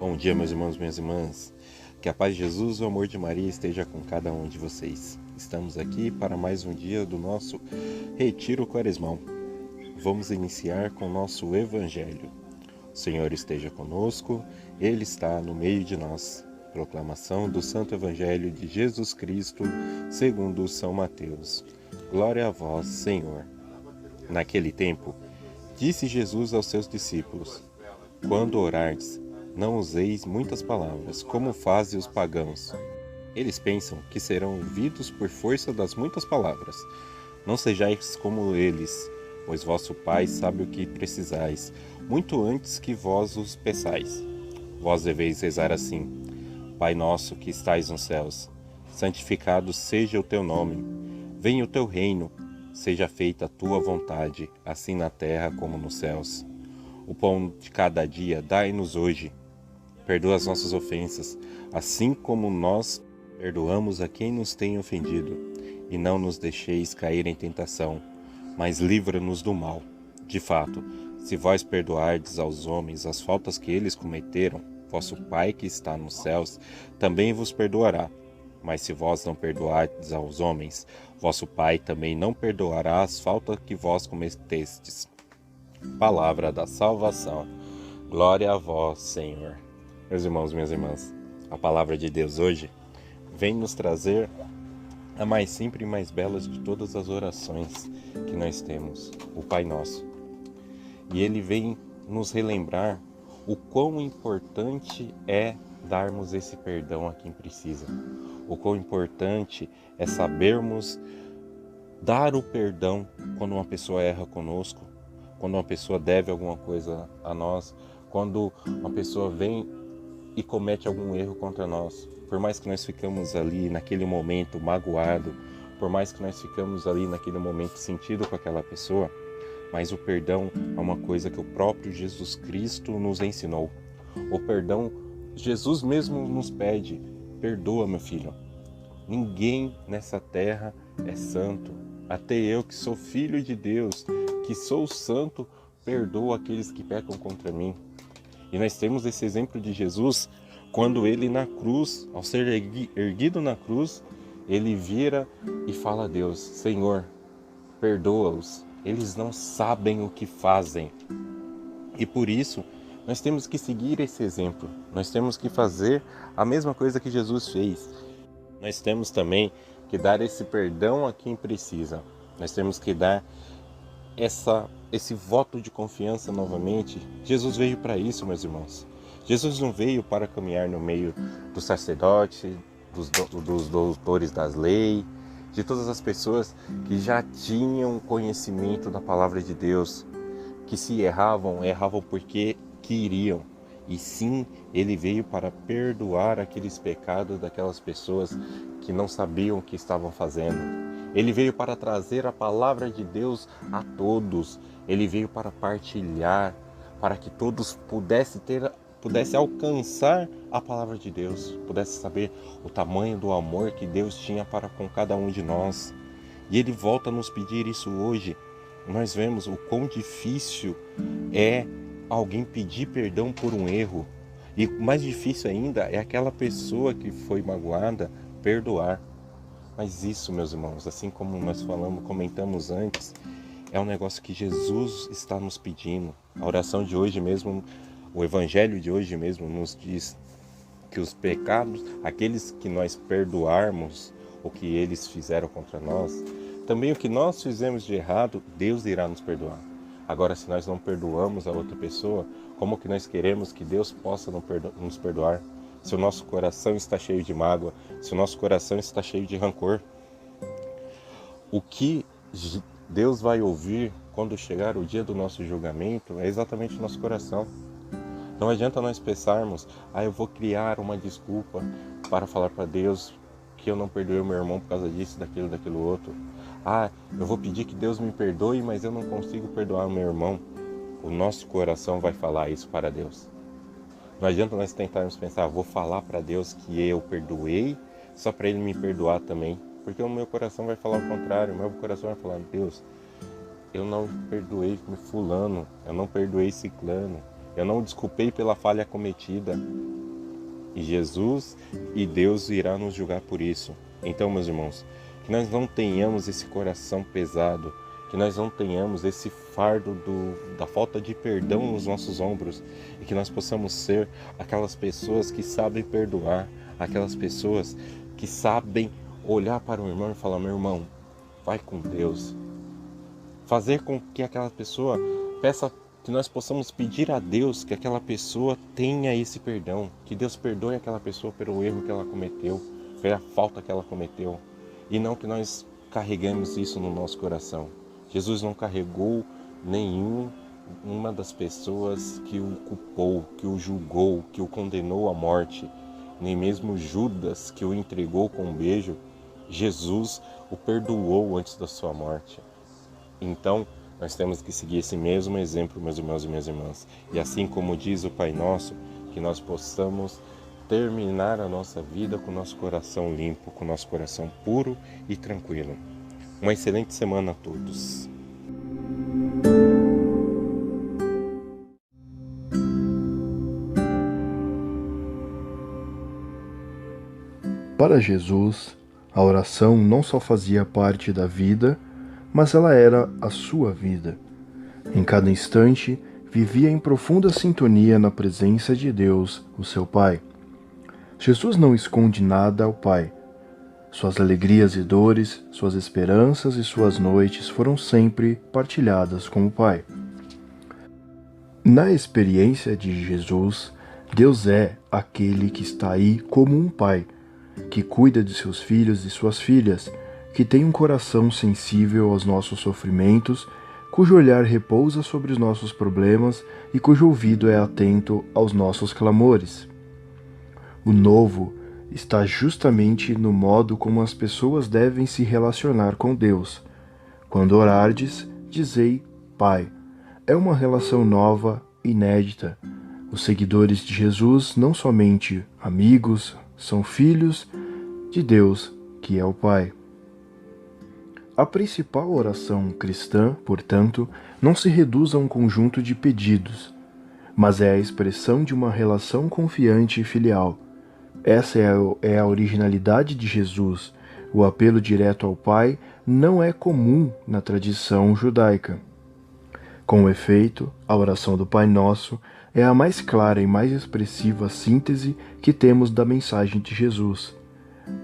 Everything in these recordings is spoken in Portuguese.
Bom dia, meus irmãos, minhas irmãs. Que a paz de Jesus e o amor de Maria esteja com cada um de vocês. Estamos aqui para mais um dia do nosso Retiro Quaresmal. Vamos iniciar com o nosso Evangelho. O Senhor esteja conosco, Ele está no meio de nós. Proclamação do Santo Evangelho de Jesus Cristo, segundo São Mateus. Glória a vós, Senhor. Naquele tempo, disse Jesus aos seus discípulos: Quando orardes, não useis muitas palavras, como fazem os pagãos. Eles pensam que serão ouvidos por força das muitas palavras. Não sejais como eles, pois vosso Pai sabe o que precisais, muito antes que vós os peçais. Vós deveis rezar assim: Pai nosso que estais nos céus, santificado seja o teu nome. Venha o teu reino, seja feita a tua vontade, assim na terra como nos céus. O pão de cada dia dai-nos hoje. Perdoa as nossas ofensas, assim como nós perdoamos a quem nos tem ofendido. E não nos deixeis cair em tentação, mas livra-nos do mal. De fato, se vós perdoardes aos homens as faltas que eles cometeram, vosso Pai que está nos céus também vos perdoará. Mas se vós não perdoardes aos homens, vosso Pai também não perdoará as faltas que vós cometestes. Palavra da salvação. Glória a vós, Senhor. Meus irmãos, minhas irmãs, a palavra de Deus hoje vem nos trazer a mais simples e mais bela de todas as orações que nós temos, o Pai Nosso. E ele vem nos relembrar o quão importante é darmos esse perdão a quem precisa. O quão importante é sabermos dar o perdão quando uma pessoa erra conosco, quando uma pessoa deve alguma coisa a nós, quando uma pessoa vem e comete algum erro contra nós. Por mais que nós ficamos ali naquele momento magoado, por mais que nós ficamos ali naquele momento sentido com aquela pessoa, mas o perdão é uma coisa que o próprio Jesus Cristo nos ensinou. O perdão, Jesus mesmo nos pede: perdoa, meu filho. Ninguém nessa terra é santo. Até eu, que sou filho de Deus, que sou santo, perdoo aqueles que pecam contra mim. E nós temos esse exemplo de Jesus, quando ele na cruz, ao ser erguido na cruz, ele vira e fala a Deus: Senhor, perdoa-os, eles não sabem o que fazem. E por isso, nós temos que seguir esse exemplo, nós temos que fazer a mesma coisa que Jesus fez. Nós temos também que dar esse perdão a quem precisa, nós temos que dar esse voto de confiança novamente. Jesus veio para isso, meus irmãos. Jesus não veio para caminhar no meio dos sacerdotes, dos doutores das leis, de todas as pessoas que já tinham conhecimento da palavra de Deus, que se erravam porque queriam. E sim, ele veio para perdoar aqueles pecados daquelas pessoas que não sabiam o que estavam fazendo. Ele veio para trazer a palavra de Deus a todos. Ele veio para partilhar, para que todos pudessem alcançar a palavra de Deus, pudessem saber o tamanho do amor que Deus tinha para com cada um de nós. E ele volta a nos pedir isso hoje. Nós vemos o quão difícil é alguém pedir perdão por um erro. E mais difícil ainda é aquela pessoa que foi magoada perdoar. Mas isso, meus irmãos, assim como nós comentamos antes, é um negócio que Jesus está nos pedindo. A oração de hoje mesmo, o Evangelho de hoje mesmo nos diz que os pecados, aqueles que nós perdoarmos o que eles fizeram contra nós, também o que nós fizemos de errado, Deus irá nos perdoar. Agora, se nós não perdoamos a outra pessoa, como que nós queremos que Deus possa nos perdoar? Se o nosso coração está cheio de mágoa, se o nosso coração está cheio de rancor. O que Deus vai ouvir quando chegar o dia do nosso julgamento é exatamente o nosso coração. Não adianta nós pensarmos: eu vou criar uma desculpa para falar para Deus que eu não perdoei o meu irmão por causa disso, daquilo outro. Eu vou pedir que Deus me perdoe, mas eu não consigo perdoar o meu irmão. O nosso coração vai falar isso para Deus. Não adianta nós tentarmos pensar: vou falar para Deus que eu perdoei, só para Ele me perdoar também. Porque o meu coração vai falar o contrário. O meu coração vai falar: Deus, eu não perdoei fulano, eu não perdoei ciclano, eu não desculpei pela falha cometida. E Jesus e Deus irá nos julgar por isso. Então, meus irmãos, que nós não tenhamos esse coração pesado, que nós não tenhamos esse fardo da falta de perdão nos nossos ombros, e que nós possamos ser aquelas pessoas que sabem perdoar, aquelas pessoas que sabem olhar para o irmão e falar: meu irmão, vai com Deus. Fazer com que aquela pessoa peça, que nós possamos pedir a Deus que aquela pessoa tenha esse perdão, que Deus perdoe aquela pessoa pelo erro que ela cometeu, pela falta que ela cometeu, e não que nós carregamos isso no nosso coração. Jesus não carregou nenhuma das pessoas que o culpou, que o julgou, que o condenou à morte, nem mesmo Judas, que o entregou com um beijo. Jesus o perdoou antes da sua morte. Então, nós temos que seguir esse mesmo exemplo, meus irmãos e minhas irmãs. E assim como diz o Pai Nosso, que nós possamos terminar a nossa vida com o nosso coração limpo, com o nosso coração puro e tranquilo. Uma excelente semana a todos. Para Jesus, a oração não só fazia parte da vida, mas ela era a sua vida. Em cada instante, vivia em profunda sintonia na presença de Deus, o seu Pai. Jesus não esconde nada ao Pai. Suas alegrias e dores, suas esperanças e suas noites foram sempre partilhadas com o Pai. Na experiência de Jesus, Deus é aquele que está aí como um Pai, que cuida de seus filhos e suas filhas, que tem um coração sensível aos nossos sofrimentos, cujo olhar repousa sobre os nossos problemas e cujo ouvido é atento aos nossos clamores. O novo está justamente no modo como as pessoas devem se relacionar com Deus. Quando orardes, dizei Pai. É uma relação nova, inédita. Os seguidores de Jesus, não somente amigos, são filhos de Deus, que é o Pai. A principal oração cristã, portanto, não se reduz a um conjunto de pedidos, mas é a expressão de uma relação confiante e filial. Essa é a originalidade de Jesus. O apelo direto ao Pai não é comum na tradição judaica. Com efeito, a oração do Pai Nosso é a mais clara e mais expressiva síntese que temos da mensagem de Jesus.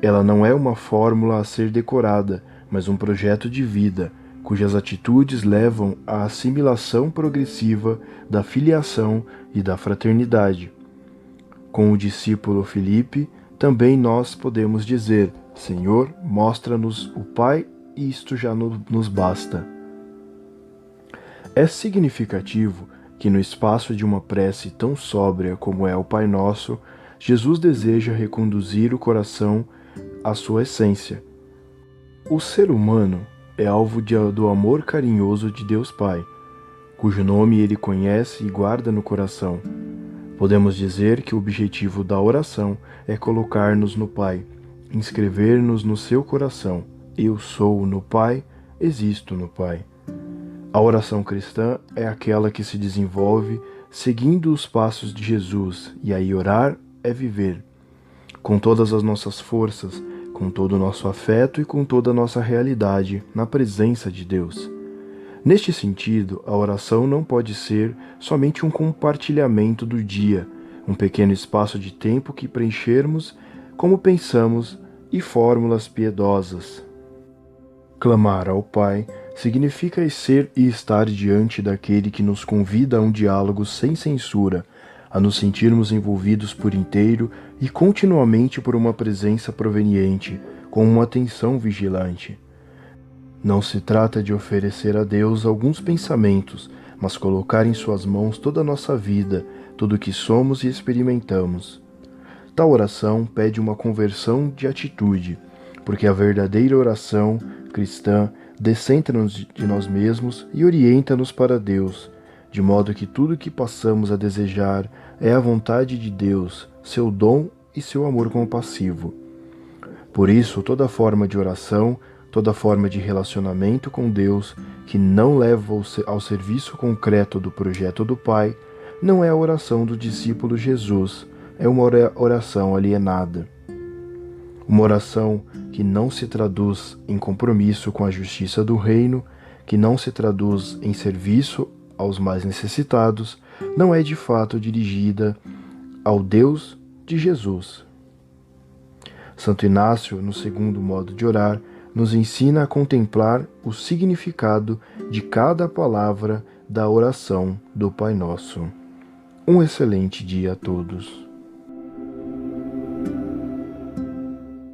Ela não é uma fórmula a ser decorada, mas um projeto de vida, cujas atitudes levam à assimilação progressiva da filiação e da fraternidade. Com o discípulo Filipe, também nós podemos dizer: Senhor, mostra-nos o Pai, e isto já nos basta. É significativo que no espaço de uma prece tão sóbria como é o Pai Nosso, Jesus deseja reconduzir o coração à sua essência. O ser humano é alvo do amor carinhoso de Deus Pai, cujo nome ele conhece e guarda no coração. Podemos dizer que o objetivo da oração é colocar-nos no Pai, inscrever-nos no seu coração. Eu sou no Pai, existo no Pai. A oração cristã é aquela que se desenvolve seguindo os passos de Jesus, e aí orar é viver, com todas as nossas forças, com todo o nosso afeto e com toda a nossa realidade, na presença de Deus. Neste sentido, a oração não pode ser somente um compartilhamento do dia, um pequeno espaço de tempo que preenchermos como pensamos e fórmulas piedosas. Clamar ao Pai significa ser e estar diante daquele que nos convida a um diálogo sem censura, a nos sentirmos envolvidos por inteiro e continuamente por uma presença proveniente, com uma atenção vigilante. Não se trata de oferecer a Deus alguns pensamentos, mas colocar em suas mãos toda a nossa vida, tudo o que somos e experimentamos. Tal oração pede uma conversão de atitude, porque a verdadeira oração cristã descentra-nos de nós mesmos e orienta-nos para Deus, de modo que tudo que passamos a desejar é a vontade de Deus, seu dom e seu amor compassivo. Por isso, toda forma de oração, toda forma de relacionamento com Deus que não leva ao serviço concreto do projeto do Pai, não é a oração do discípulo Jesus, é uma oração alienada. Uma oração que não se traduz em compromisso com a justiça do reino, que não se traduz em serviço aos mais necessitados, não é de fato dirigida ao Deus de Jesus. Santo Inácio, no segundo modo de orar, nos ensina a contemplar o significado de cada palavra da oração do Pai Nosso. Um excelente dia a todos.